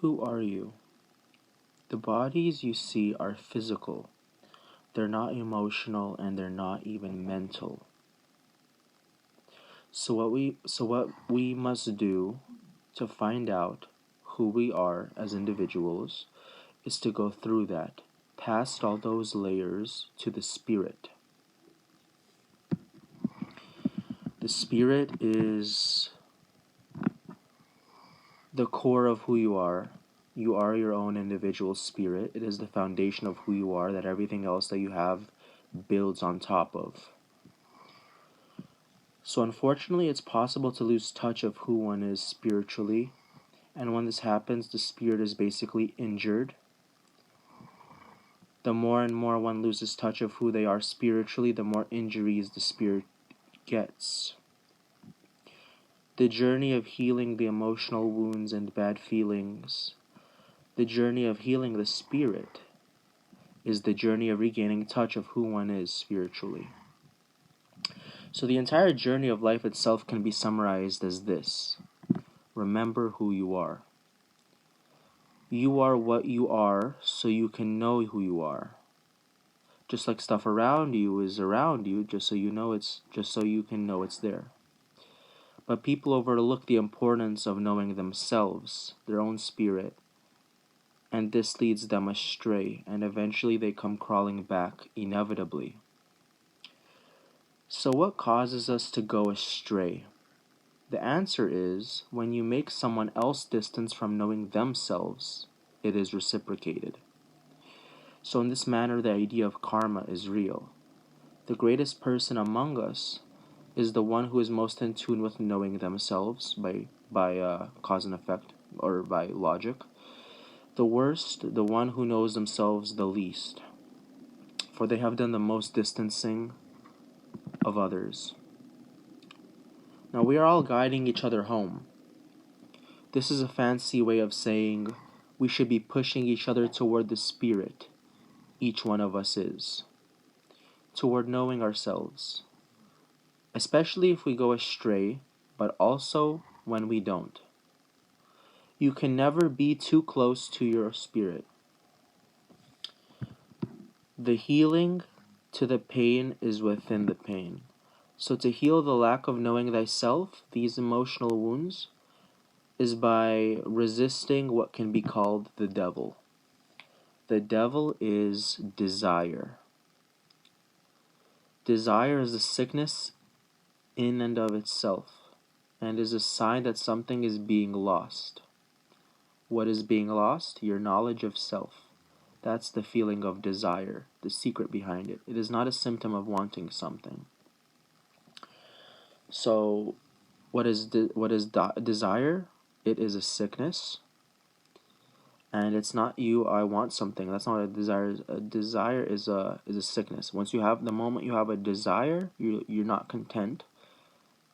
Who are you? The bodies you see are physical. They're not emotional and they're not even mental. So what we must do to find out who we are as individuals is to go through that, past all those layers to the spirit. The spirit is the core of who you are. You are your own individual spirit. It is the foundation of who you are that everything else that you have builds on top of. So unfortunately, it's possible to lose touch of who one is spiritually. And when this happens, the spirit is basically injured. The more and more one loses touch of who they are spiritually, the more injuries the spirit gets. The journey of healing the emotional wounds and bad feelings, the journey of healing the spirit, is the journey of regaining touch of who one is spiritually. So the entire journey of life itself can be summarized as this: remember who you are. You are what you are so you can know who you are. Just like stuff around you is around you, just so you can know it's there. But people overlook the importance of knowing themselves, their own spirit, and this leads them astray, and eventually they come crawling back, inevitably. So what causes us to go astray? The answer is, when you make someone else distance from knowing themselves, it is reciprocated. So in this manner, the idea of karma is real. The greatest person among us is the one who is most in tune with knowing themselves by cause and effect, or by logic. The worst, the one who knows themselves the least, for they have done the most distancing of others. Now we are all guiding each other home. This is a fancy way of saying we should be pushing each other toward the spirit each one of us is, toward knowing ourselves, especially if we go astray, but also when we don't. You can never be too close to your spirit. The healing to the pain is within the pain. So to heal the lack of knowing thyself, these emotional wounds, is by resisting what can be called the devil. The devil is desire. Desire is a sickness in and of itself, and is a sign that something is being lost. What is being lost? Your knowledge of self. That's the feeling of desire, the secret behind it. It is not a symptom of wanting something. So, what is desire? It is a sickness, and it's not you. I want something. That's not what a desire is. A desire is a sickness. Once you have the moment you have a desire, you're not content.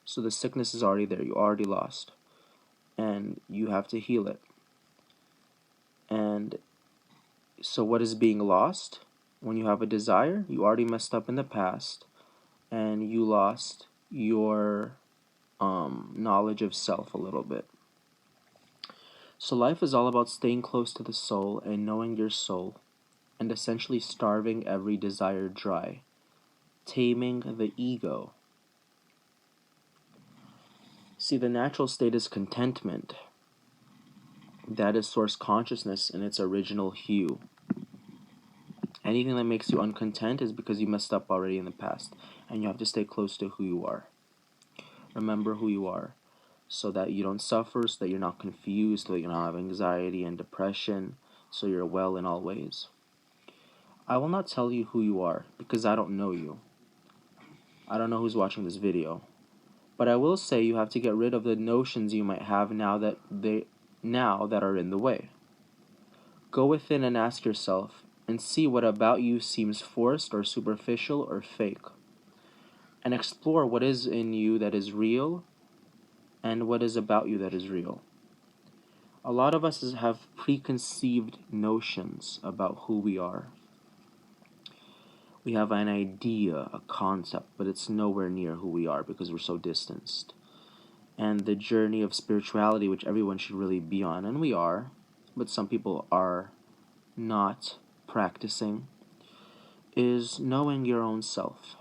So the sickness is already there. You already lost, and you have to heal it. And so, what is being lost? When you have a desire, you already messed up in the past, and you lost your knowledge of self a little bit. So life is all about staying close to the soul and knowing your soul, and essentially starving every desire dry, taming the ego. See, the natural state is contentment. That is source consciousness in its original hue. Anything that makes you uncontent is because you messed up already in the past, and you have to stay close to who you are. Remember who you are, so that you don't suffer, so that you're not confused, so that you don't have anxiety and depression, so you're well in all ways. I will not tell you who you are, because I don't know you. I don't know who's watching this video. But I will say you have to get rid of the notions you might have now that are in the way. Go within and ask yourself, and see what about you seems forced or superficial or fake. And explore what is in you that is real, and what is about you that is real. A lot of us have preconceived notions about who we are. We have an idea, a concept, but it's nowhere near who we are because we're so distanced. And the journey of spirituality, which everyone should really be on, and we are, but some people are not practicing, is knowing your own self.